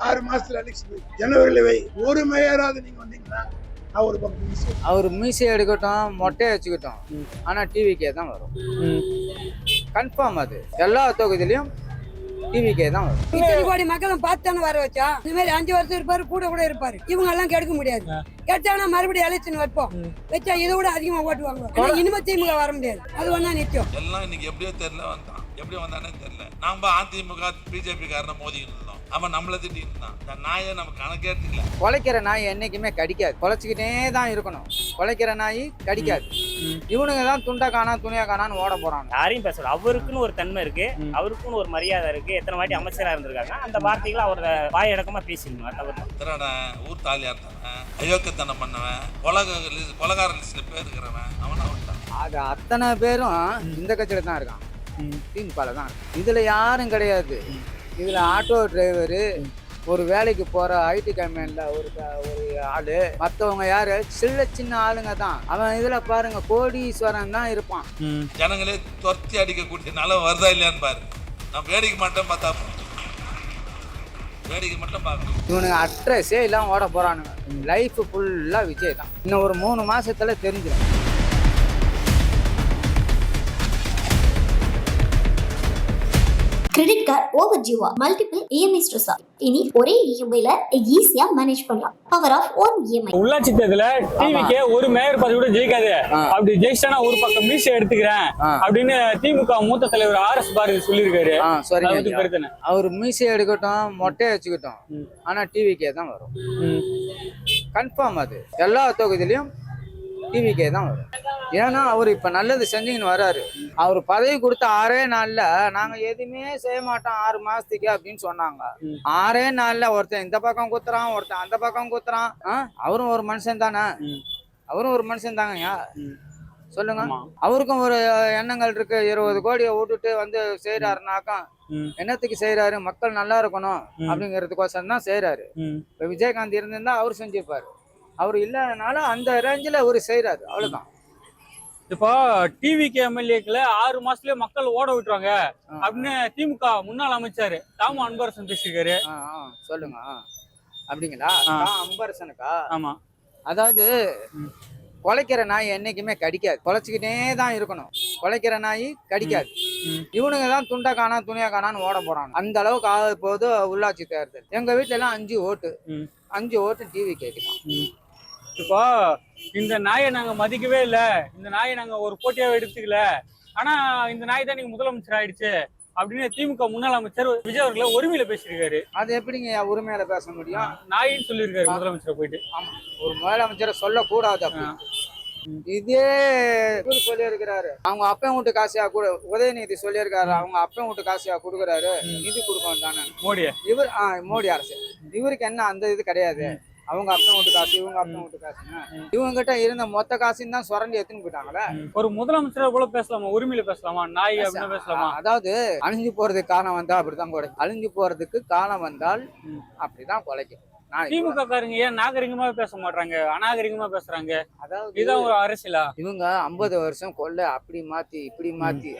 6 மாசத்துல எலெக்ஷன் ஜனவரியில வை. ஒரு மேயராவது நீங்க வந்தீங்கன்னா அவர் மீசை எடுக்கட்டும், மொட்டையை வச்சுக்கிட்டோம், ஆனா டிவிக்கே தான் வரும். கன்ஃபார்ம் அது. எல்லா தொகுதியிலையும் டிவிக்கே தான் வரும். இத்தனை கோடி மக்களும் பார்த்தானே வர வச்சா. இந்த மாதிரி 5 வருஷம் இருப்பாரு, கூட இருப்பாரு. இவங்க எல்லாம் கெடுக்க முடியாது. கெட்டானா மறுபடியும் எலெக்ஷன் வைப்போம். வச்சா இதை விட அதிகமா ஓட்டு வாங்குவோம். இனிமே திமுக வர முடியாது. அது ஒன்னா நிச்சயம். எல்லாம் இன்னைக்கு எப்படியோ தெரியல வந்தான், எப்படி வந்தானே தெரியல. நாம அதிமுக பிஜேபி காரனை மோதிக்கிட்டு இருந்தோம். அவன் நம்மள திட்டிட்டு இருந்தான். இந்த நாயை நம்ம கணக்கே எடுத்துக்கல. குலைக்கிற நாய் என்னைக்குமே கடிக்காது. குலைச்சிக்கிட்டே தான் இருக்கணும். குலைக்கிற நாய் கடிக்காது. இவனுங்க தான் துண்டா காணா துணியா காணான்னு ஓட போறாங்க. யாரையும் பேசல. அவருக்குன்னு ஒரு தன்மை இருக்கு, அவருக்குன்னு ஒரு மரியாதை இருக்கு. எத்தனை வாட்டி அமைச்சரா இருந்திருக்காங்க. அந்த வார்த்தைகளை அவர் வாயடக்கமா பேசிருந்தாங்க. திருடன், ஊர் தாலியா இருந்தவன், அயோக்கியத்தனம் பண்ணவன், கொலகார லிஸ்ட்ல பேர் இருக்கிறவன் அவனா விட்டான். அது அத்தனை பேரும் இந்த கட்சியில தான் இருக்கான், திமுக தான். இதுல யாரும் கிடையாது. இதுல ஆட்டோ டிரைவரு, ஒரு வேலைக்கு போற ஐடி கம்பெனில ஒரு ஆளு, மற்றவங்க யாரு சின்ன ஆளுங்க தான். அவன் இதுல பாருங்க கோடீஸ்வரன் தான் இருப்பான். ஜனங்களே துரத்தி அடிக்கக்கூடிய நிலம் வருதா இல்லையான்னு பாரு. நான் வேடிக்கை மட்டும் பார்த்தா வேடிக்கை மட்டும் பார்க்கணும். இவனுக்கு அட்ரஸே இல்லாம ஓட போறானுங்க. லைஃப் ஃபுல்லா விஜய் தான். இன்னும் ஒரு 3 மாசத்துல தெரிஞ்சிடும். கிரெடிட் கார்டு ஓவர் ஜீவா மல்டிபிள் இஎம்ஐ ஸ்ட்ரெஸ் இனி ஒரே இஎம்ஐல ஈஸியா மேனேஜ் பண்ணலாம். Power of one EMI. உள்ளாட்சி தேர்தல டிவிக்கு ஒரு மேயர் பதவி கூட ஜெயிக்காது. அப்படி ஜெயிச்சானா ஒரு பக்கம் மீசை எடுத்துக்கிறேன் அப்படின்னு திமுக மூத்த தலைவர் RS பாரதி சொல்லியிருக்காரு. அவர் மீசை எடுக்கட்டும், மொட்டையை வச்சுக்கிட்டோம், ஆனா டிவிக்கே தான் வரும். கன்ஃபார்ம் அது. எல்லா தொகுதியிலையும் டிவிக்கே தான் வரும். ஏன்னா அவர் இப்ப நல்லது செஞ்சுக்கின்னு வர்றாரு. அவர் பதவி கொடுத்த 6 நாள்ல நாங்க எதுவுமே செய்ய மாட்டோம் 6 மாசத்துக்கு அப்படின்னு சொன்னாங்க. 6 நாள்ல ஒருத்தன் இந்த பக்கம் குத்துறான், ஒருத்தன் அந்த பக்கம் குத்துறான். அவரும் ஒரு மனுஷன் தானே, அவரும் ஒரு மனுஷன் தாங்கய்யா. சொல்லுங்க. அவருக்கும் ஒரு எண்ணங்கள் இருக்கு. 20 கோடியை விட்டுட்டு வந்து செய்யறாருனாக்கா என்னத்துக்கு செய்யறாரு? மக்கள் நல்லா இருக்கணும் அப்படிங்கிறதுக்கோசரம் தான் செய்யறாரு. இப்ப விஜயகாந்த் இருந்திருந்தா அவர் செஞ்சிருப்பாரு. அவர் இல்லாதனால அந்த ரேஞ்சில் அவர் செய்யறாரு, அவ்வளவுதான். இப்போ டிவிக்கு எம்எல்ஏக்களை 6 மாசத்துலயே மக்கள் ஓட விட்டுருவாங்க அப்படின்னு திமுக முன்னாள் அமைச்சர் தாமு அன்பரசன் பேசியிருக்காரு. சொல்லுங்க. அப்படிங்களா? அன்பரசனுக்கா? ஆமா. அதாவது குலைக்கிற நாய் என்னைக்குமே கடிக்காது. குலைச்சிக்கிட்டே தான் இருக்கணும். குலைக்கிற நாய் கடிக்காது. இவனுங்க தான் துண்டா காணா துணியா காணான்னு ஓட போறாங்க. அந்த அளவுக்கு ஆக போது உள்ளாட்சி தேர்தல். எங்க வீட்டுல எல்லாம் 5 ஓட்டு 5 ஓட்டு டிவி கேட்கலாம். இப்போ இந்த நாயை நாங்க மதிக்கவே இல்லை, இந்த நாயை நாங்க ஒரு போட்டியாவே எடுத்துக்கல, ஆனா இந்த நாய் தான் நீங்க முதலமைச்சர் ஆயிடுச்சு அப்படின்னு திமுக முன்னாள் அமைச்சர் விஜய் அவர்களை உரிமையில பேசியிருக்காரு. அது எப்படிங்க உரிமையில பேச முடியும்? நாயின்னு சொல்லியிருக்காரு முதலமைச்சரை போயிட்டு. ஆமா, ஒரு முதலமைச்சரை சொல்லக்கூடாது. இதே சொல்லியிருக்கிறாரு. அவங்க அப்பன் வீட்டு காசியா கூட உதயநிதி சொல்லியிருக்காரு. அவங்க அப்பன் வீட்டு காசியா கொடுக்குறாரு, நிதி கொடுக்கணும் தானே மோடி. இவர் மோடி அரசு. இவருக்கு என்ன அந்த இது கிடையாது. அவங்க அப்பன் வீட்டு காசு, இவங்க அப்பன் வீட்டு காசுங்க. இவங்க கிட்ட இருந்த மொத்த காசுன்னு தான் சுரண்டி எடுத்துன்னு போயிட்டாங்களே. ஒரு முதலமைச்சரை போல பேசலாமா? உரிமையில பேசலாமா? நாய் அப்படின்னு பேசலாமா? அதாவது அழிஞ்சு போறதுக்கு காலம் வந்தா அப்படிதான் குறைக்கும். அழிஞ்சு போறதுக்கு காலம் வந்தால் அப்படிதான் குலைக்கும். திமுக காரங்க ஏன் நாகரிகமா பேச மாட்டாங்க, அநாகரிகமா பேசுறாங்க? அதாவது இதான் ஒரு அரசியலா? இவங்க 50 வருஷம் கொள்ள அப்படி மாத்தி இப்படி மாத்தி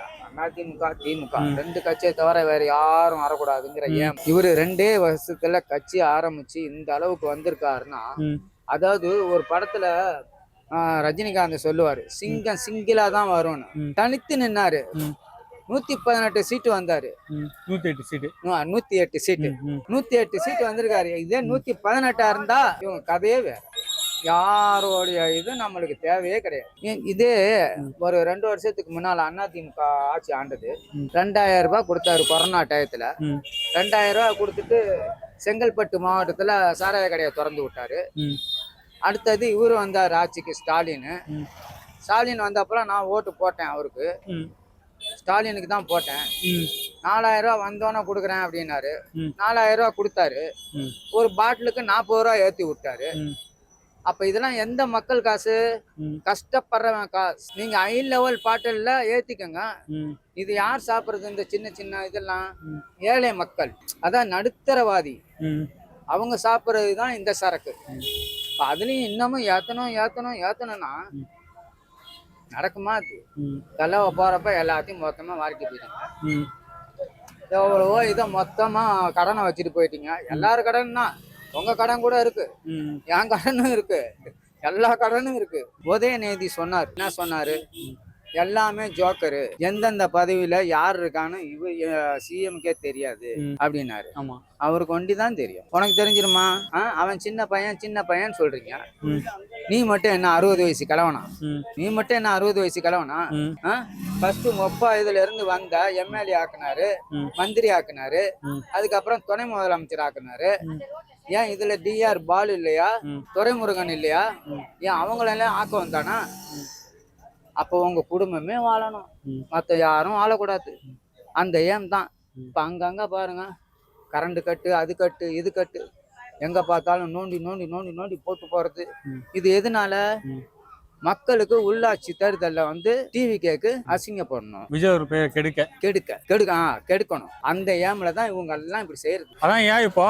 அதிமுக திமுக 2 கட்சியை தவிர வேற யாரும் வரக்கூடாதுங்கிற ஏன் இவரு 2 வருஷத்துல கட்சி ஆரம்பிச்சு இந்த அளவுக்கு வந்திருக்காருன்னா, அதாவது ஒரு படத்துல ரஜினிகாந்த் சொல்லுவாரு, சிங்கம் சிங்கிளா தான் வரும்னு. தனித்து நின்னாரு. 118 சீட்டு வந்தாரு. 108 சீட்டு 108 சீட்டு வந்திருக்காரு. இதே 118 இருந்தா இவங்க கதையே வேற. யாரோடைய இது நம்மளுக்கு தேவையே கிடையாது. இதே ஒரு 2 வருஷத்துக்கு முன்னால அதிமுக ஆட்சி ஆண்டது. 2000 ரூபாய் கொடுத்தாரு கொரோனா டயத்துல. 2000 ரூபாய் கொடுத்துட்டு செங்கல்பட்டு மாவட்டத்துல சாராய கடையை திறந்து விட்டாரு. அடுத்தது இவரு வந்தார் ஆட்சிக்கு, ஸ்டாலின் வந்த அப்புறம் நான் ஓட்டு போட்டேன் அவருக்கு. ஸ்டாலினுக்கு தான் போட்டேன். 4000 ரூபாய் வந்தோன்னே கொடுக்குறேன் அப்படின்னாரு. 4000 ரூபாய் கொடுத்தாரு. ஒரு பாட்டிலுக்கு 40 ரூபாய் ஏற்றி விட்டாரு. அப்ப இதெல்லாம் எந்த மக்கள் காசு? கஷ்டப்படுறவன் காசு. நீங்க ஹை லெவல் பாட்டில்ல ஏத்திக்கங்க. இது யார் சாப்பிடுறது? இந்த சின்ன சின்ன இதெல்லாம் ஏழை மக்கள், அதான் நடுத்தரவாதி, அவங்க சாப்பிட்றதுதான் இந்த சரக்கு. அதுலயும் இன்னமும் ஏத்தணும்னா நடக்குமா? அது தலைவ போறப்ப எல்லாத்தையும் மொத்தமா வாரிட்டு போயிட்டாங்க. எவ்வளவோ இதை மொத்தமா கடனை வச்சுட்டு போயிட்டீங்க. எல்லாரும் கடன் தான், உங்க கடன் கூட இருக்கு, என் கடனும் இருக்கு, எல்லா கடனும் இருக்கு. உதயநிதி சொன்னார், என்ன சொன்னாரு? எல்லாமே ஜோக்கரு, எந்தெந்த பதவியில யார் இருக்கான்னு சிஎம்கே தெரியாது அப்படின்னாரு. அவருக்கு ஒண்டிதான் தெரியும். உனக்கு தெரிஞ்சிருமா? அவன் சின்ன பையன் சொல்றீங்க. நீ மட்டும் என்ன 60 வயசு கிழவனா? நீ மட்டும் என்ன 60 வயசு கிழவனா? ஃபர்ஸ்ட் 30 இருந்து வந்த எம்எல்ஏ ஆக்குனாரு, மந்திரி ஆக்குனாரு, அதுக்கப்புறம் துணை முதலமைச்சர் ஆக்குனாரு. ஏன் இதுல டிஆர் பாலு இல்லையா, துரைமுருகன் இல்லையா? ஏன் அவங்களெல்லாம் ஆக்க வந்தானா? அப்போ உங்க குடும்பமே வாழணும், மற்ற யாரும் வாழக்கூடாது. அந்த ஏம் தான். இப்ப அங்கங்க பாருங்க, கரண்ட் கட்டு, அது கட்டு, இது கட்டு, எங்க பார்த்தாலும் நோண்டி நோண்டி நோண்டி நோண்டி போட்டு போறது. இது எதனால? மக்களுக்கு உள்ளாட்சி தேர்தலில் டிவி கேக்கு அசிங்கப்படணும், விஜய் ஒரு பேரை கெடுக்கணும். அந்த ஏம்ல தான் இவங்க எல்லாம் இப்படி செய்யறது. அதான் ஏன் இப்போ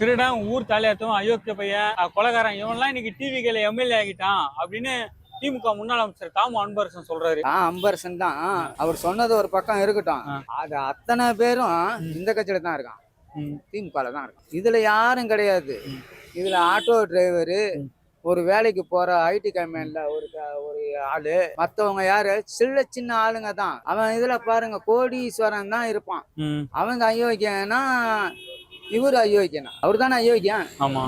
திருடன், ஊர் தலையாத்தும், அயோக்கிய பையன், கொலைகாரன், இவன்லாம் இன்னைக்கு டிவி கேல எம்எல்ஏ ஆகிட்டான் அப்படின்னு திமுக முன்னாள் அமைச்சர் தாமு அன்பரசன் சொல்றாரு. அன்பரசன் தான். அவர் சொன்னது ஒரு பக்கம் இருக்கட்டும், அது அத்தனை பேரும் இந்த கட்சியில தான் இருக்கான், திமுகல தான் இருக்கான். இதுல யாரும் கிடையாது. இதுல ஆட்டோ டிரைவரு, ஒரு வேலைக்கு போற ஐடி கம்பெனில ஒரு ஆளு, மத்தவங்க யாரு? சின்ன ஆளுங்க தான். அவன் இதுல பாருங்க கோடீஸ்வரன் தான் இருப்பான். அவங்க அயோக்கியனா, இவரு அயோக்கியனா? அவரு தானே அயோக்கியன். ஆமா.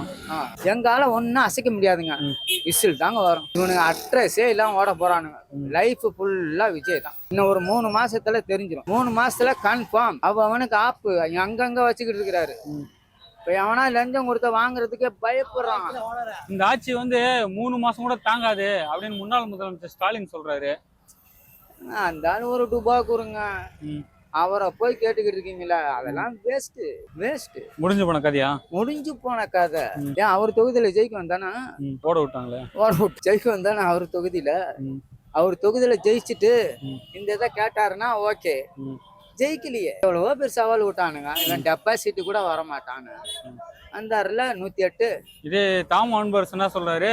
எங்கால ஒன்னும் அசைக்க முடியாதுங்க, விசில் தாங்க வரும். இவனுங்க அட்ரஸே இல்லாம ஓட போறானுங்க. லைஃப் ஃபுல்லா விஜய் தான். இன்னும் ஒரு 3 மாசத்துல தெரிஞ்சிடும். 3 மாசத்துல கன்ஃபார்ம். அவனுக்கு ஆப்பு அங்கங்க வச்சுக்கிட்டு இருக்கிறாரு. இப்ப எவனா லஞ்சம் கொடுத்த வாங்குறதுக்கே பயப்படுறான். இந்த ஆட்சி 3 மாசம் கூட தாங்காது அப்படின்னு முன்னாள் முதலமைச்சர் ஸ்டாலின் சொல்றாரு. அந்த ஒரு ரூபா கொடுங்க, அவரை போய் கேட்டுக்கிட்டு இருக்கீங்களா? அதெல்லாம் வேஸ்ட். முடிஞ்சு போன கதையா? முடிஞ்சு போன கதை. ஏன் அவர் தொகுதியில ஜெயிக்க வந்தானா? ஓட விட்டு ஜெயிக்க வந்தானா? அவர் தொகுதியில ஜெயிச்சுட்டு இந்த இதை கேட்டாருன்னா ஓகே. ஜெயிக்கலையே, எவ்வளவோ பேர் சவால் விட்டானுங்க. இவன் டெபாசிட் கூட வரமாட்டானு அந்தாருல 108. இதே தாமு அன்பரசன் என்ன சொல்றாரு?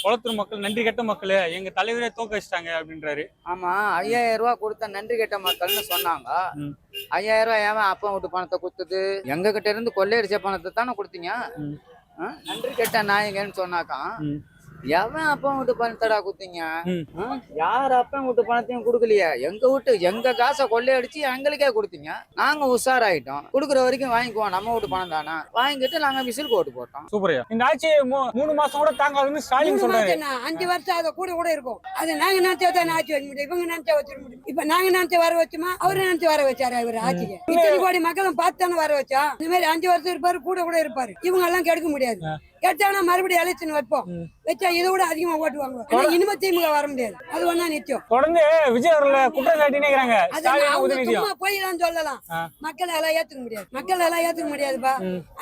குளத்தூர் மக்கள் நன்றி கெட்ட மக்கள், எங்க தலைவரே தோக்க வச்சிட்டாங்க அப்படின்றாரு. ஆமா, 5000 ரூபாய் கொடுத்த நன்றி கெட்ட மக்கள்னு சொன்னாங்க. 5000 ரூபாய் ஏன் அப்பா வீட்டு பணத்தை கொடுத்தது? எங்க கிட்ட இருந்து கொள்ளையடிச்ச பணத்தை தானே கொடுத்தீங்க. நன்றி கெட்ட நாயகன்னு சொன்னாக்கா, எவன் அப்பா வீட்டு பணத்தடா குத்தீங்க? யார் அப்பா வீட்டு பணத்தையும் கொடுக்கலையா? எங்க காசை கொள்ளையடிச்சு எங்களுக்கே கொடுத்தீங்க. நாங்க உஷாராயிட்டோம், கொடுக்குற வரைக்கும் வாங்கிக்குவோம், நம்ம வீட்டு பணம் தானே. வாங்கிட்டு நாங்க விசில் கோட்டு போட்டோம். சூப்பரியா. இந்த ஆட்சி 3 மாசம் கூட தாங்காதுன்னு ஸ்டாலின் சொல்றாரு. 5 வருஷம் அதை கூட இருக்கும். அது நாங்க நினைச்சா ஆட்சி வைக்க முடியும், இவங்க நினைச்சா வச்சிருக்க முடியும். இப்ப நாங்க நினைச்ச வர வச்சோமா, அவரு நினைச்சு வர வச்சாரு. அவர் ஆட்சிக்கு இத்தனை கோடி மக்களும் பார்த்தானே வர வச்சா. இந்த மாதிரி 5 வருஷம் இருப்பாரு, கூட இருப்பாரு. இவங்க எல்லாம் கெடுக்க முடியாது. கெட்டானா மறுபடியும் எலெக்ஷன் வைப்போம், வச்சா இதை விட அதிகமா ஓட்டு வாங்குவாங்க. இனிமே திமுக வர முடியாது, அது ஒண்ணா நிச்சயம். தொடர்ந்து விஜய் அவர்களை குற்றம் சாட்டினேங்கிறாங்க. சும்மா போய் தான் சொல்லலாம், மக்கள் எல்லாம் ஏத்துக்க முடியாதுப்பா.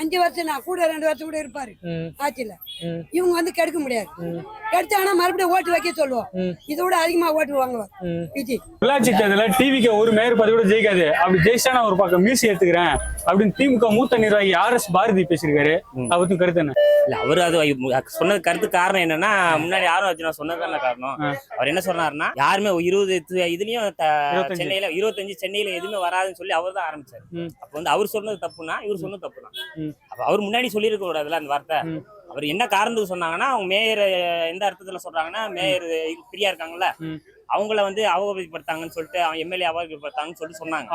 5 வருஷம் நான் கூட 2 வருஷம் கூட இருப்பாரு ஆட்சியில. இவங்க கெடுக்க முடியாது. கெடுத்தானா மறுபடியும் ஓட்டு வைக்க சொல்லுவோம், இதை விட அதிகமா ஓட்டு வாங்குவாங்க விஜய். உள்ளாட்சி தேர்தலில் டிவிக்கு ஒரு மேயர் பதவி கூட ஜெயிக்காது, அப்படி ஜெயிச்சா நான் ஒரு பக்கம் மியூசி எடுத்துக்கிறேன் அப்படின்னு திமுக மூத்த நிர்வாகி RS பாரதி பேசியிருக்காரு. அதை பத்தி கருத்து என்ன? இல்ல, அவரு அது சொன்னது கருத்து காரணம் என்னன்னா, முன்னாடி யாரும் வச்சு சொன்னதுதான காரணம். அவர் என்ன சொன்னாருன்னா, யாருமே 20 இதுலயும் சென்னையில 25 சென்னையில எதுவுமே வராதுன்னு சொல்லி அவர் தான் ஆரம்பிச்சாரு. அப்ப அவர் சொன்னது தப்புனா, இவர் சொன்னது தப்புதான். அப்ப அவர் முன்னாடி சொல்லியிருக்க கூடாதுல அந்த வார்த்தை. அவர் என்ன காரணத்துக்கு சொன்னாங்கன்னா, அவங்க மேயர் எந்த அர்த்தத்துல சொல்றாங்கன்னா, மேயர் ஃப்ரீயா இருக்காங்கல்ல, அவங்கள அவகப்படுத்தாங்கன்னு சொல்லிட்டு, அவன் எம்எல்ஏ அவகப்படுத்தாங்கன்னு சொல்லி சொன்னாங்க.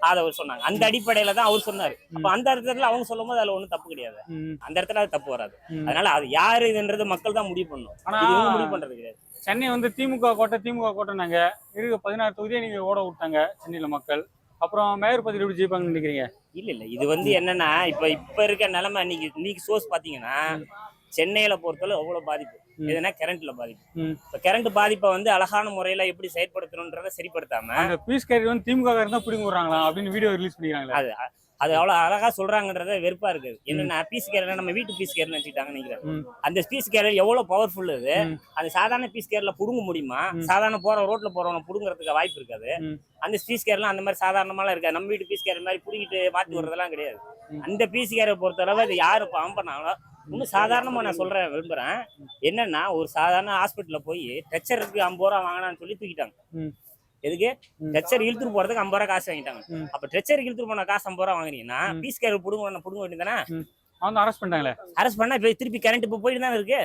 அதை அவர் சொன்னாங்க. அந்த அடிப்படையில தான் அவர் சொன்னாரு. அப்ப அந்த இடத்துல அவங்க சொல்லும் போது அதுல ஒண்ணும் தப்பு கிடையாது. அந்த இடத்துல அது தப்பு வராது. அதனால அது யாரு இதுன்றது மக்கள் தான் முடிவு பண்ணும். ஆனா முடிவு பண்றது கிடையாது. சென்னை திமுக கோட்டை நாங்க 16 தொகுதியை நீங்க ஓட விட்டாங்க சென்னையில மக்கள். அப்புறம் மேயர் பதவி எப்படி ஜெயிப்பாங்கன்னு நினைக்கிறீங்க? இல்ல இது என்னன்னா, இப்ப இருக்க நிலைமை, இன்னைக்கு சோர்ஸ் பாத்தீங்கன்னா, சென்னையில பொறுத்தவரை எவ்வளவு பாதிப்பு எதுனா கரண்ட்ல பாதிப்பு. இப்ப கரண்ட் பாதிப்பை அழகான முறையில எப்படி செயற்படுத்தணும்ன்றத சரிப்படுத்தாம பீஸ் கேரியர் திமுக தான் பிடிங்க விடுறாங்களா அப்படின்னு வீடியோ ரிலீஸ் பண்ணிக்கிறாங்களா? அது அவ்வளவு அழகா சொல்றாங்கன்றத வெறுப்பா இருக்குது. என்னன்னா, பீஸ் கேரியர் நம்ம வீட்டு பீஸ் கேரியர் வச்சுக்கிட்டாங்கன்னு நினைக்கிறேன். அந்த பீஸ் கேரியர் எவ்வளவு பவர்ஃபுல். அது அந்த சாதாரண பீஸ் கேரியர்ல புடுங்க முடியுமா? சாதாரண ரோட்ல போறவங்க புடுங்கிறதுக்கு வாய்ப்பு இருக்காது. அந்த பீஸ் கேரியர்லாம் அந்த மாதிரி சாதாரணமாலாம் இருக்காது. நம்ம வீட்டு பீஸ் கேரியர் மாதிரி புடிங்கிட்டு மாத்தி வர்றதெல்லாம் கிடையாது. அந்த பீஸ் கேரியர் பொறுத்தளவு அது யாரு பம்ப் பண்ணாங்களோ, இன்னும் சாதாரணமா நான் விரும்புறேன். என்னன்னா, ஒரு சாதாரண ஹாஸ்பிட்டல்ல போய் டச்சருக்கு 50 ரூபா வாங்கினான்னு சொல்லி தூக்கிட்டாங்க. எதுக்கு ட்ரெச்சர் இழுத்துட்டு போறதுக்கு 50 ரூபா காசு வாங்கிட்டாங்க. அப்ப ட்ரெச்சர் இழுத்துட்டு போன காசு 50 ரூபா வாங்குறீங்கன்னா பீஸ் கேரட் புடுங்க வேண்டியதானே? அவங்க அரெஸ்ட் பண்ணிட்டாங்களே. அரெஸ்ட் பண்ணா இப்ப திருப்பி கரண்ட் இப்போ போயிட்டு தான் இருக்கு.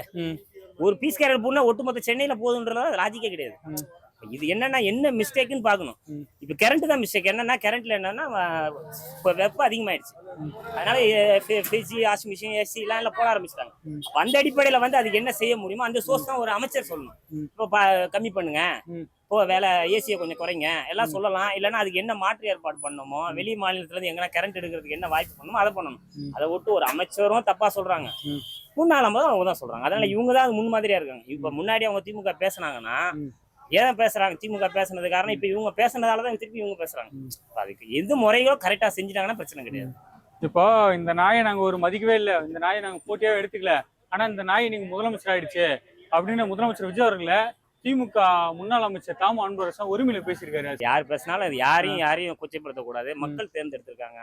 ஒரு பீஸ் கேரட் போனா ஒட்டுமொத்த சென்னையில போகுதுன்றது லாஜிக்கே கிடையாது. இது என்னன்னா என்ன மிஸ்டேக்னு பாக்கணும். இப்ப கரண்ட் தான் மிஸ்டேக். என்னன்னா கரண்ட்ல என்னன்னா வெப்பம் அதிகமாயிடுச்சு. அதனால ஃப்ரிட்ஜ், வாஷிங் மிஷின், ஏசி எல்லாம் போட ஆரம்பிச்சிட்டாங்க. அப்ப அந்த அடிப்படையில வந்து அதுக்கு என்ன செய்ய முடியுமோ அந்த சோர்ஸ் தான் ஒரு அமைச்சர் சொல்லணும். இப்போ கம்மி பண்ணுங்க, இப்போ வேலை ஏசியை கொஞ்சம் குறைங்க எல்லாம் சொல்லலாம். இல்லைன்னா அதுக்கு என்ன மாற்று ஏற்பாடு பண்ணணுமோ, வெளி மாநிலத்துல இருந்து எங்கன்னா கரண்ட் எடுக்கிறதுக்கு என்ன வாய்ப்பு பண்ணணுமோ அதை பண்ணணும். அதை விட்டு ஒரு அமைச்சரும் தப்பா சொல்றாங்க, முன்னாள் அவங்க தான் சொல்றாங்க. அதனால இவங்க தான் முன்மாதிரியா இருக்காங்க. இப்ப முன்னாடி அவங்க திமுக பேசினாங்கன்னா ஏன் பேசுறாங்க? திமுக பேசுனது காரணம் இப்ப இவங்க பேசுனதாலதான் திருப்பி இவங்க பேசுறாங்க. அதுக்கு எது முறைகளோ கரெக்டா செஞ்சுட்டாங்கன்னா பிரச்சனை கிடையாது. இப்போ இந்த நாயை நாங்க ஒரு மதிக்கவே இல்லை, இந்த நாயை நாங்க போட்டியாவே எடுத்துக்கல, ஆனா இந்த நாயை நீங்க முதலமைச்சர் ஆயிடுச்சு அப்படின்னு முதலமைச்சர் விஜய் அவர்களை திமுக முன்னாள் அமைச்சர் தாமு அன்பரசன் ஒருமையில பேசியிருக்காரு. யார் பேசினாலும் அது யாரையும் கொச்சைப்படுத்த கூடாது. மக்கள் தேர்ந்தெடுத்திருக்காங்க.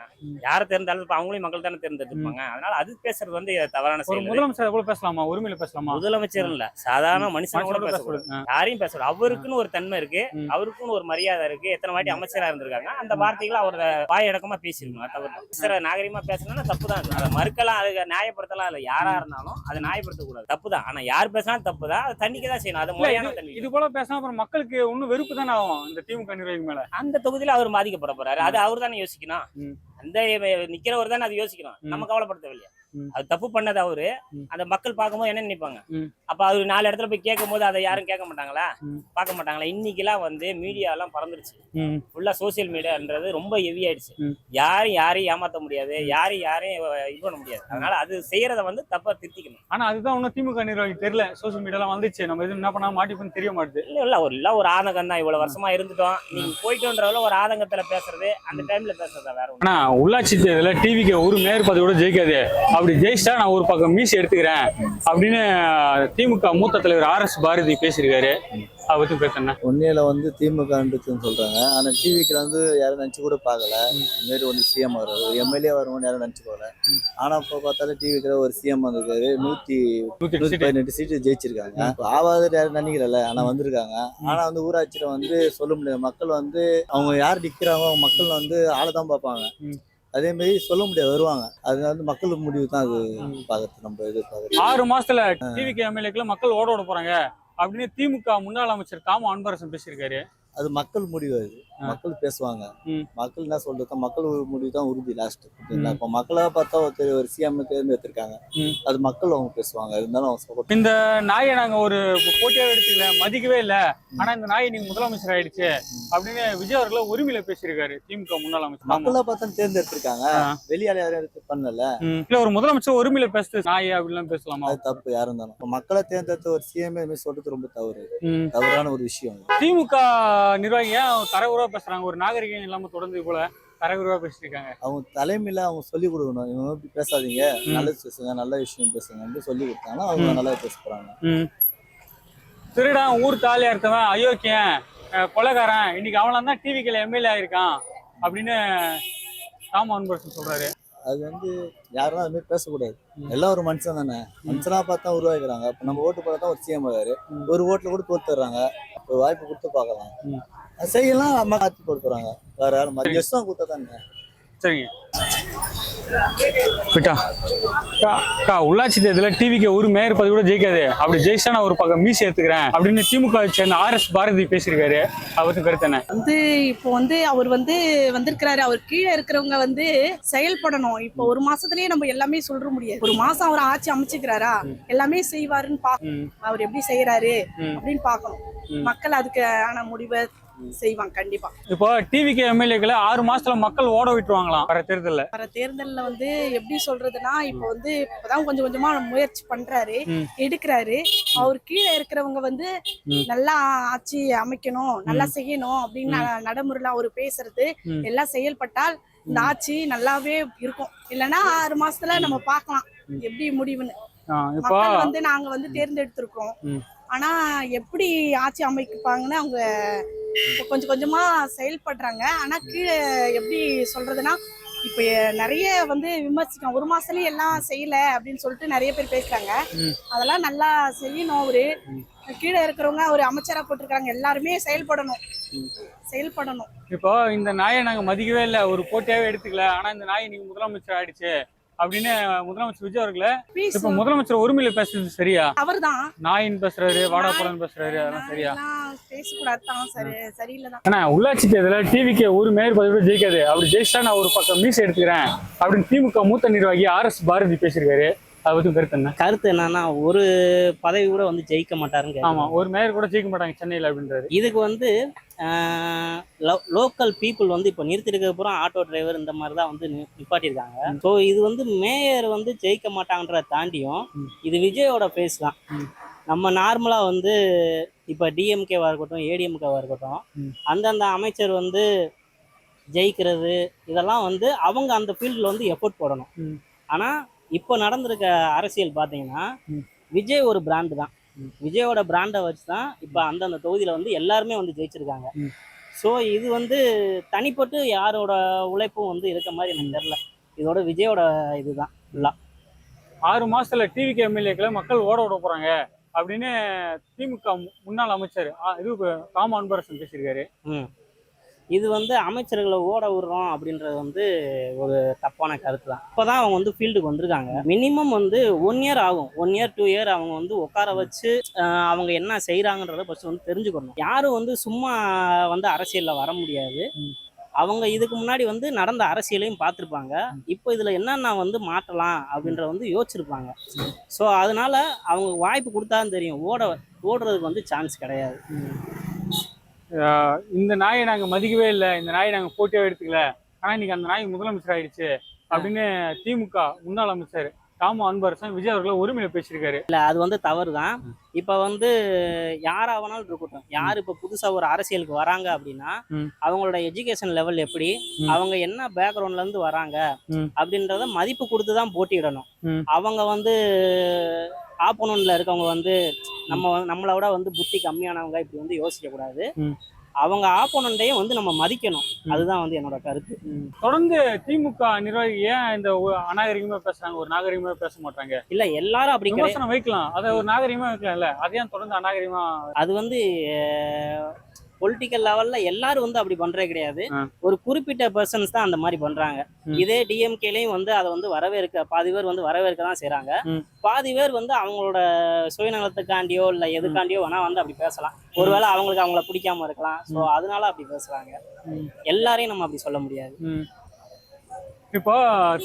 யாரை தேர்ந்தாலும் அவங்களையும் மக்கள் தானே தேர்ந்தெடுத்திருப்பாங்க. அதனால அது பேசுறது வந்து தவறான செயல். முதலமைச்சர் கூட பேசலாமா? ஒருமையில பேசலாமா? முதலமைச்சர் இல்ல, சாதாரண மனுஷன் கூட பேசக்கூடாது. யாரையும் பேசக்கூடாது. அவருக்குன்னு ஒரு தன்மை இருக்கு, அவருக்குன்னு ஒரு மரியாதை இருக்கு. எத்தனை வாட்டி அமைச்சரா இருந்திருக்காங்க. அந்த வார்த்தைகளை அவர் வாயடக்கமா பேசியிருக்கணும். தவறு. நாகரிகமா பேசணும்னா தப்பு தான். அதை மறுக்கலாம், அது நியாயப்படுத்தலாம். இல்ல யாரா இருந்தாலும் அதை நியாயப்படுத்தக்கூடாது, தப்பு தான். ஆனா யார் பேசினாலும் தப்பு தான், அதை தண்டிக்க தான் செய்யணும். அது முறையான இது போல பேசினா அப்புறம் மக்களுக்கு இன்னும் வெறுப்பு தானே ஆகும் இந்த திமுக நிர்வாகி மேல. அந்த தொகுதியில அவர் பாதிக்கப்பட போறாரு. அது அவர் தானே யோசிக்கணும். அந்த நிக்கிறவர் தானே அது யோசிக்கணும். நம்ம கவலைப்படுத்தவில்லையா? அது தப்பு பண்ணது அவரு. அந்த மக்கள் பார்க்கும்போது என்ன நினைப்பாங்க? அப்ப அவரு 4 இடத்துல போய் கேட்கும் போது அதை யாரும் கேட்க மாட்டாங்களா? பார்க்க மாட்டாங்களா? இன்னைக்கெல்லாம் வந்து மீடியா எல்லாம் பறந்துருச்சு. ஃபுல்லா சோசியல் மீடியான்றது ரொம்ப ஹெவி ஆயிடுச்சு. யாரையும் ஏமாத்த முடியாது, யாரையும் இது பண்ண முடியாது. அதனால அது செய்யறத வந்து தப்பா திருத்திக்கணும். ஆனா அதுதான் ஒன்னும் திமுக நிர்வாகி தெரியல. சோசியல் மீடியாலாம் வந்துச்சு, நம்ம எதுவும் என்ன பண்ணா மாட்டிப்போன்னு தெரிய மாட்டுது. இல்ல ஒரு ஆதங்கம் தான். இவ்வளவு வருஷமா இருந்துட்டோம், நீங்க போயிட்டோன்றவள ஒரு ஆதங்கத்துல பேசுறது, அந்த டைம்ல பேசுறதா வேற. ஆனா உள்ளாட்சி தேர்தலில் டிவிக்கு ஒரு மேற்பதவியோட ஜெயிக்காது. அப்படி ஜெயிச்சா நான் ஒரு பக்கம் மீசி எடுத்துக்கிறேன் அப்படின்னு திமுக மூத்த தலைவர் RS பாரதி பேசியிருக்காரு. அதை பத்தி பேசுறேன். ஒன்னியில வந்து திமுகன்னு சொல்றாங்க. ஆனா டிவிக்கு வந்து யாரும் நினைச்சு கூட பார்க்கல. இந்த மாதிரி வந்து சிஎம் வர்றாரு, எம்எல்ஏ வருவோம்னு யாரும் நினைச்சு போகல. ஆனா இப்போ பார்த்தாலும் டிவிக்கு ஒரு சிஎம் வந்திருக்காரு. 118 சீட்டு ஜெயிச்சிருக்காங்க. ஆவாத யாரும் நினைக்கிறல, ஆனா வந்திருக்காங்க. ஆனா வந்து ஊராட்சியில வந்து சொல்ல முடியாது. மக்கள் வந்து அவங்க யார் நிக்கிறாங்க, அவங்க மக்கள் வந்து ஆளைதான் பார்ப்பாங்க. அதே மாதிரி சொல்ல முடியாது, வருவாங்க. அது வந்து மக்களுக்கு முடிவு தான். அது பார்க்கறது நம்ம எதிர்பார்க்கறது. 6 மாசத்துல டிவிக்கு எம்எல்ஏக்குள்ள மக்கள் ஓட போறாங்க அப்படின்னு திமுக முன்னாள் அமைச்சர் தாமு அன்பரசன் பேசியிருக்காரு. அது மக்கள் முடிவு. அது மக்கள் பேசுவாங்க. மக்கள் என்ன சொல்றது, மக்கள் முடிவு தான் உறுதி லாஸ்ட். இப்ப மக்களா பார்த்தா ஒரு சிஎம் தேர்ந்தெடுத்திருக்காங்க. அது மக்கள் அவங்க பேசுவாங்க. இருந்தாலும் அவங்க சப்போர்ட். இந்த நாயை நாங்க ஒரு போட்டியாவே எடுத்துக்கல, மதிக்கவே இல்லை, ஆனா இந்த நாயை நீங்க முதலமைச்சர் ஆயிடுச்சு அப்படின்னு விஜய் அவர்களை உரிமையில பேசியிருக்காரு திமுக முன்னாள் அமைச்சர். மக்களா பார்த்தா தேர்ந்தெடுத்திருக்காங்க, வெளியால யாரும் எடுத்து பண்ணல. இல்ல ஒரு முதலமைச்சர் உரிமையில பேசுறது நாயை அப்படிலாம் பேசலாமா? அது தப்பு. யாரும் இருந்தாலும் மக்களை தேர்ந்தெடுத்த ஒரு சிஎம் சொல்றது ரொம்ப தவறான ஒரு விஷயம். திமுக நிர்வாகியா தரவுறவா பேசுறாங்க, ஒரு நாகரிகம் இல்லாம தொடர்ந்து போல தரவுறவா பேசிருக்காங்க. அவங்க தலைமையில அவங்க சொல்லி கொடுக்கணும். இவங்க இப்படி பேசாதீங்க, நல்லது பேசுங்க, நல்ல விஷயம் பேசுங்க சொல்லி கொடுத்தாங்கன்னா அவங்க நல்லா பேச போறாங்க. திருடன், ஊர் தாலியா இருந்தவன், அயோக்கியன், கொலைகாரன், இன்னைக்கு அவன் தான் டிவிக்கு எம்எல்ஏ ஆயிருக்கான் அப்படின்னு தாமு அன்பரசன் சொல்றாரு. அது வந்து யாரும் அது மாதிரி பேசக்கூடாது. எல்லாம் ஒரு மனுஷன் தானே. மனுஷனா பார்த்தா உருவாக்குறாங்க. இப்ப நம்ம ஓட்டு போட்டா ஒரு சிஎம் ஆகாரு, ஒரு ஓட்டுல கூட தோத்துறாங்க. ஒரு வாய்ப்பு கொடுத்து பார்க்கலாம். அது செய்யலாம், அம்மா காத்தி போட்டுறாங்க. வேற யாரும் மதியம் கொடுத்தா தானே. சரிங்க. உள்ளாட்சி தேர்தலில் டிவிக்கு ஒரு மேயர் பதவி கூட ஜெயிக்காது. அப்படி ஜெயிச்சா நான் ஒரு பக்கம் மீசி எடுத்துக்கிறேன் அப்படின்னு திமுக சேர்ந்த RS பாரதி பேசியிருக்காரு. அவருக்கு கருத்து என்ன? வந்து இப்போ வந்து அவர் வந்திருக்கிறாரு. அவர் கீழே இருக்கிறவங்க வந்து செயல்படணும். இப்போ ஒரு மாசத்துலயே நம்ம எல்லாமே சொல்ற முடியாது. ஒரு மாசம் அவர் ஆட்சி அமைச்சுக்கிறாரா, எல்லாமே செய்வாருன்னு பாக்கணும். அவர் எப்படி செய்யறாரு அப்படின்னு பாக்கணும். மக்கள் அதுக்கான முடிவை செய்வாங்க கண்டிப்பா. இப்போ டிவிக்கு எம்எல்ஏக்களை 6 மாசத்துல மக்கள் ஓட விட்டுருவாங்களாம் வர தேர்தல்ல வந்து எப்படி சொல்றதுன்னா, இப்போ வந்து இப்பதான் கொஞ்சம் கொஞ்சமா முயற்சி பண்றாரு, எடுக்கிறாரு. அவர் கீழே இருக்கிறவங்க வந்து நல்லா ஆட்சி அமைக்கணும், நல்லா செய்யணும் அப்படின்னு நடைமுறையில அவரு பேசுறது எல்லாம் செயல்பட்டால் இந்த ஆட்சி நல்லாவே இருக்கும். இல்லைன்னா 6 மாசத்துல நம்ம பார்க்கலாம் எப்படி முடிவுன்னு. மக்கள் வந்து நாங்க வந்து தேர்ந்தெடுத்திருக்கோம். ஆனா எப்படி ஆட்சி அமைப்பாங்கன்னு அவங்க கொஞ்சம் கொஞ்சமா செயல்படுறாங்க. ஆனா கீழே எப்படி சொல்றதுன்னா, இப்ப நிறைய வந்து விமர்சிக்கும், ஒரு மாசத்துலயே எல்லாம் செய்யல அப்படின்னு சொல்லிட்டு நிறைய பேர் பேசுறாங்க. அதெல்லாம் நல்லா செய்யணும். அவரு கீழே இருக்கிறவங்க ஒரு அமைச்சரா போட்டிருக்காங்க, எல்லாருமே செயல்படணும். செயல்படணும். இப்போ இந்த நாயை நாங்க மதிக்கவே இல்லை, ஒரு போட்டியாவே எடுத்துக்கல, ஆனா இந்த நாய் நீங்க முதலமைச்சர் ஆயிடுச்சு அப்படின்னு முதலமைச்சர் விஜய் அவர்களே இப்ப முதலமைச்சர் ஒருமையில பேசுறது சரியா? அவர்தான் நாயின் பேசுறாரு, வாடாப்பழம் பேசுறாரு, அதெல்லாம் சரியா? பேசக்கூடாதுதான் சரியில்லைதான். ஆனா உள்ளாட்சி தேர்தலில் டிவிக்கு ஒரு மேயர் பதவி கூட ஜெயிக்காது, அப்படி ஜெயிச்சா நான் ஒரு பக்கம் மீசை எடுத்துக்கிறேன் அப்படின்னு திமுக மூத்த நிர்வாகி RS பாரதி பேசியிருக்காரு. அதை பத்தி கருத்து என்ன? கருத்து என்னன்னா, ஒரு பதவி கூட வந்து ஜெயிக்க மாட்டாருங்க. ஆமா, ஒரு மேயர் கூட ஜெயிக்க மாட்டாங்க சென்னையில அப்படின்றாரு. இதுக்கு வந்து லோக்கல் பீப்புள் வந்து இப்போ நிறுத்திருக்க அப்புறம் ஆட்டோ டிரைவர் இந்த மாதிரி தான் வந்து நிப்பாட்டியிருக்காங்க. ஸோ இது வந்து மேயர் வந்து ஜெயிக்க மாட்டாங்கன்றத தாண்டியும் இது விஜயோட ஃபேஸ் தான். நம்ம நார்மலாக வந்து இப்போ டிஎம்கேவாக இருக்கட்டும், ஏடிஎம்கேவாக இருக்கட்டும், அந்தந்த அமைச்சர் வந்து ஜெயிக்கிறது இதெல்லாம் வந்து அவங்க அந்த ஃபீல்டில் வந்து எஃபோர்ட் போடணும். ஆனால் இப்போ நடந்திருக்க அரசியல் பார்த்தீங்கன்னா விஜய் ஒரு பிராண்டு தான். விஜயோட பிராண்டை வச்சு தான் இப்போ அந்தந்த தொகுதியில் வந்து எல்லாருமே வந்து ஜெயிச்சிருக்காங்க. ஸோ இது வந்து தனிப்பட்டு யாரோட உழைப்பும் வந்து இருக்க மாதிரி எனக்கு தெரியல. இதோட விஜயோட இதுதான் ஃபுல்லாக. 6 மாசத்துல டிவிக்கு எம்எல்ஏக்களை மக்கள் ஓட விட போறாங்க அப்படின்னு திமுக முன்னாள் அமைச்சர் தாம அன்பரசன் பேசியிருக்காரு. இது வந்து அமைச்சர்களை ஓட விடுறோம் அப்படின்றது வந்து ஒரு தப்பான கருத்து தான். இப்போதான் அவங்க வந்து ஃபீல்டுக்கு வந்திருக்காங்க. மினிமம் வந்து 1 இயர் ஆகும், 1 இயர் 2 இயர் அவங்க வந்து உட்கார வச்சு அவங்க என்ன செய்கிறாங்கன்றத ஃபர்ஸ்ட் வந்து தெரிஞ்சுக்கணும். யாரும் வந்து சும்மா வந்து அரசியலில் வர முடியாது. அவங்க இதுக்கு முன்னாடி வந்து நடந்த அரசியலையும் பார்த்துருப்பாங்க. இப்போ இதில் என்னென்ன வந்து மாற்றலாம் அப்படின்ற வந்து யோசிச்சிருப்பாங்க. ஸோ அதனால அவங்க வாய்ப்பு கொடுத்தாலும் தெரியும், ஓடுறதுக்கு வந்து சான்ஸ் கிடையாது. இந்த நாயை நாங்கள் மதிக்கவே இல்லை, இந்த நாயை நாங்கள் போட்டியாக எடுத்துக்கல, ஆனால் இன்னைக்கு அந்த நாய் முதலமைச்சர் ஆயிடுச்சு அப்படின்னு திமுக முன்னாள் அமைச்சர் தாம அன்பரசன் விஜய் அவர்களை ஒருமையில பேசியிருக்காரு. இல்லை, அது வந்து தவறு தான். இப்போ வந்து யாராவனாலும் இருக்கட்டும், யார் இப்போ புதுசாக ஒரு அரசியலுக்கு வராங்க அப்படின்னா அவங்களோட எஜுகேஷன் லெவல் எப்படி, அவங்க என்ன பேக்ரவுண்ட்ல இருந்து வராங்க அப்படின்றத மதிப்பு கொடுத்து தான் போட்டியிடணும். அவங்க வந்து ஆப்போனன்ட்ல இருக்கவங்க வந்து நம்மளோட வந்து புத்தி கம்மியானவங்க இப்படி வந்து யோசிக்க கூடாது. அவங்க ஆப்போனண்டையும் வந்து நம்ம மதிக்கணும். அதுதான் வந்து என்னோட கருத்து. தொடர்ந்து திமுக நிர்வாகி ஏன் இந்த அநாகரிகமா பேசுறாங்க, ஒரு நாகரிகமா பேச மாட்டாங்க? இல்ல, எல்லாரும் அப்படி விமர்சனம் வைக்கலாம், அதை ஒரு நாகரிகமா வைக்கலாம்ல, அதையும் தொடர்ந்து அநாகரிகமா? அது வந்து பொலிட்டிக்கல் லெவல்ல எல்லாரும் வந்து அப்படி பண்றே கிடையாது. ஒரு குறிப்பிட்ட பர்சன்ஸ் தான் அந்த மாதிரி பண்றாங்க. இதே டிஎம்கேலையும் வந்து அதை வந்து பாதி பேர் வந்து வரவேற்க தான் செய்யறாங்க. பாதி பேர் வந்து அவங்களோட சுயநலத்துக்காண்டியோ இல்ல எதுக்காண்டியோ வேணா வந்து அப்படி பேசலாம். ஒருவேளை அவங்கள பிடிக்காம இருக்கலாம். ஸோ அதனால அப்படி பேசுறாங்க. எல்லாரையும் நம்ம அப்படி சொல்ல முடியாது. இப்போ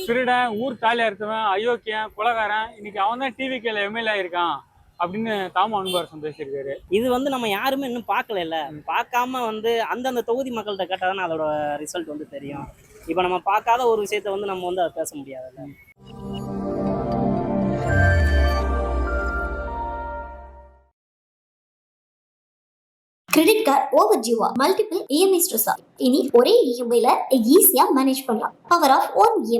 திருடன், ஊர் தாலியா இருந்தவன், அயோக்கியன், குலகாரன், இன்னைக்கு அவன் தான் டிவிகேல எம்எல்ஏ ஆயிருக்கான் அப்படின்னு தாம அன்பரசன் பேசியிருக்காரு. இது வந்து நம்ம யாருமே இன்னும் பார்க்கல. பார்க்காம வந்து அந்தந்த தொகுதி மக்கள்கிட்ட கேட்டாதானே அதோட ரிசல்ட் வந்து தெரியும். இப்போ நம்ம பார்க்காத ஒரு விஷயத்த வந்து நம்ம வந்து அதை பேச முடியாதுல்ல. கிரெடிட் கார்டு ஓவர் டியூவா, மல்டிபிள் இஎம்ஐ ஸ்ட்ரெஸ்ஸா? இனி ஒரே இஎம்ஐல ஈஸியா மேனேஜ் பண்ணலாம். Power of one EMI.